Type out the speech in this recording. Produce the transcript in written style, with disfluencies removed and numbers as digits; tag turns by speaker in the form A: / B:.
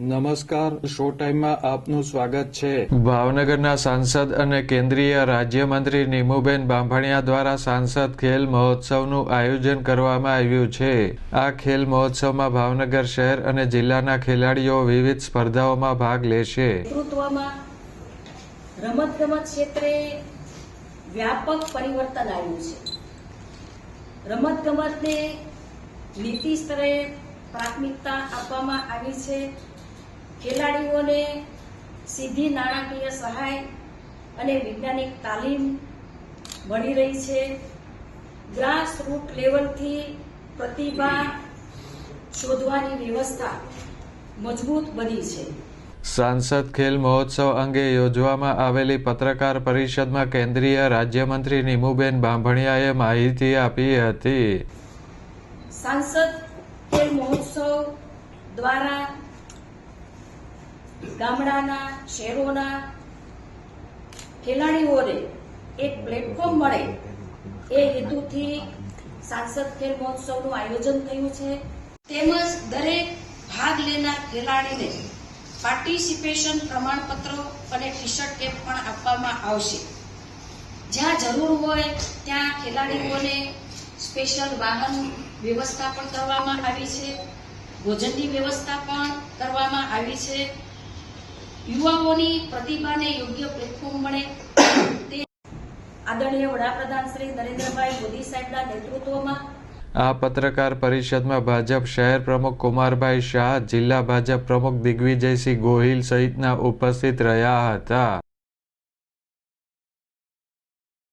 A: નમસ્કાર, શો ટાઈમમાં આપનું સ્વાગત છે।
B: ભાવનગરના સાંસદ અને કેન્દ્રીય રાજ્યમંત્રી નીમુબેન બાંભણિયા દ્વારા સાંસદ ખેલ મહોત્સવનું આયોજન કરવામાં આવ્યું છે। આ ખેલ મહોત્સવમાં ભાવનગર શહેર અને જિલ્લાના ખેલાડીઓ વિવિધ સ્પર્ધાઓમાં ભાગ લેશે।
C: નેતૃત્વમાં રમતગમત ક્ષેત્રે વ્યાપક પરિવર્તન આવ્યું છે। રમતગમતને નીતિ સ્તરે પ્રાથમિકતા આપવામાં આવી છે। ખેલાડીઓને સીધી નાણાકીય સહાય અને વૈજ્ઞાનિક તાલીમ મળી રહી છે। ગ્રાસ રૂટ લેવલથી પ્રતિભા શોધવાની વ્યવસ્થા મજબૂત બની છે।
B: સાંસદ ખેલ મહોત્સવ અંગે યોજવામાં આવેલી પત્રકાર પરિષદમાં કેન્દ્રીય રાજ્યમંત્રી નીમુબેન બાંભણિયાએ માહિતી આપી હતી।
C: સાંસદ ખેલ મહોત્સવ દ્વારા ગામડાના શહેરોના ખેલાડીઓને એક પ્લેટફોર્મ મળે એ હેતુથી સાંસદ ખેલ મહોત્સવનું આયોજન થયું છે। તેમજ દરેક ભાગ લેનાર ખેલાડીને પાર્ટિસિપેશન પ્રમાણપત્રો અને ટી શર્ટ કેપ પણ આપવામાં આવશે। જ્યાં જરૂર હોય ત્યાં ખેલાડીઓને સ્પેશિયલ વાહન વ્યવસ્થા પણ કરવામાં આવી છે। ભોજનની વ્યવસ્થા પણ કરવામાં આવી છે। યુવાઓની પ્રતિભાને યોગ્ય પ્લેટફોર્મ મળે તે આદરણીય વડાપ્રધાન શ્રી નરેન્દ્રભાઈ મોદી સાહેબના નેતૃત્વમાં
B: આ પત્રકાર પરિષદમાં ભાજપ શહેર પ્રમુખ કુમારભાઈ શાહ, જિલ્લા ભાજપ પ્રમુખ દિગ્વિજયસિંહ ગોહિલ સહિતના ઉપસ્થિત રહ્યા હતા।